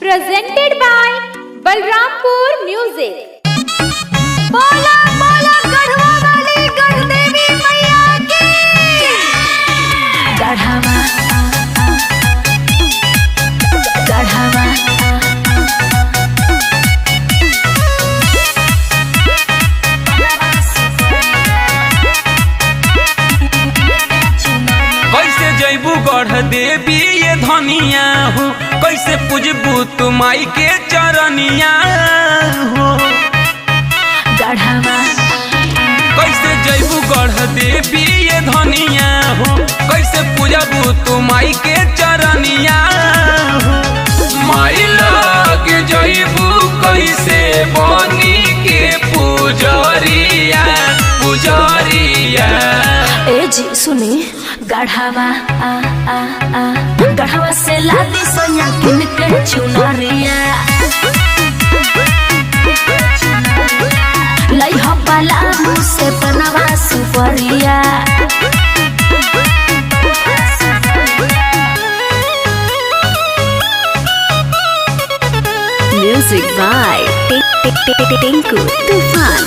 presented by Balrampur Music। बोला बोला गढ़वा वाली गढ़ देवी मैया की। गढ़वा गढ़वा कैसे जैबू गढ़ देवी ये धनिया हो, कैसे पूजबू तू माई के चरनिया हो। गढ़वा कैसे जैबू गढ़ देवी ये धनिया हो, कैसे पूजबू तू माई के चरनिया हो। माई लग जैबू कैसे बनी के पुजरिया पुजरिया। ए जी सुनी गढ़वा गढ़वा से लादी सोया किन के चुनरिया लई हो पाला से पनवा सुपरिया। म्यूजिक बाय टिंकू तूफान।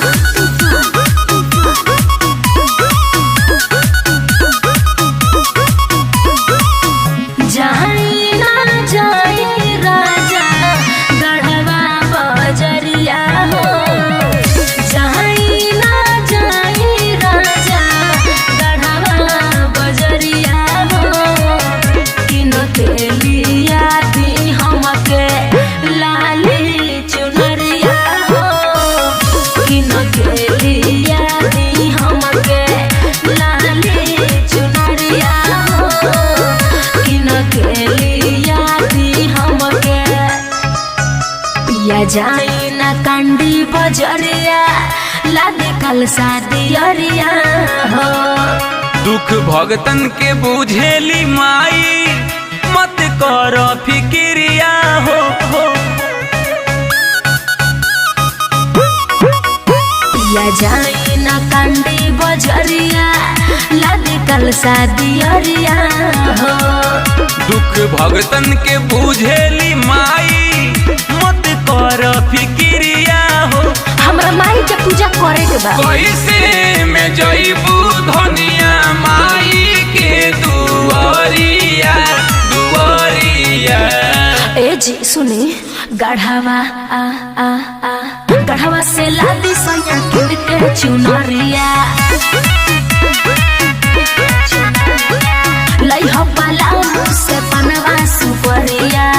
जाई ना जाई राजा गढ़वा बजरिया हो, जाई ना जाई राजा गढ़वा बजरिया हो। किन के लिया दी हमके लाली चुनरिया हो, किन के लिया दी हमके लाली चुनरिया हो, के लिया दी हमके। पिया जाई ना कंडी बजरिया लादे कल शादियरिया हो। दुख भगतन के बुझेली माई मत कर फिक्रिया हो। पिया जाई ना कंडी बजरिया लादे कल शादियरिया हो। दुख भगतन के बुझेली माई मत कर फिक्रिया हो। हमरा माई के पूजा करे के बा। कैसे में जईबू धनिया माई के दुआरिया दुआरिया। ए जी सुनी गढ़वा गढ़वा से लादी सोया किन के चुनरिया लई हो पाला से पनवा सुपरिया।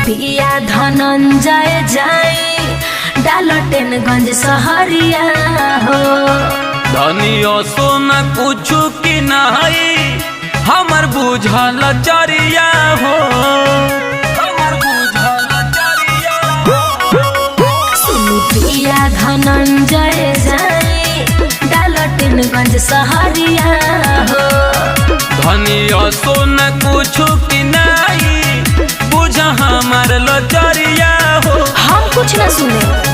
पिया धनंजय जाई डालटेनगंज सहरिया हो। धनिया सोना कुछ की नहीं हमर बुझल चरिया हो, हमर बुझल चरिया हो। सुनी पिया धनंजय जाई डालटेनगंज सहरिया हो। धनिया सोना कुछ की नहीं बुझ हमार लचरिया हो। हम कुछ न सुने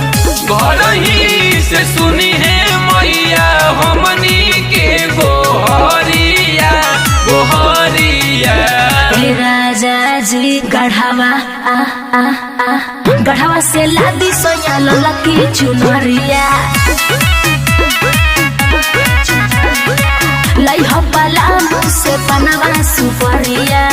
घर ही से सुनी है मैया हमनी के गोहरिया गोहरिया। हे राजा जी गढ़वा गढ़वा से लादी सोया ललकी चुनरिया लई हो पाला से पनवा सुपरिया।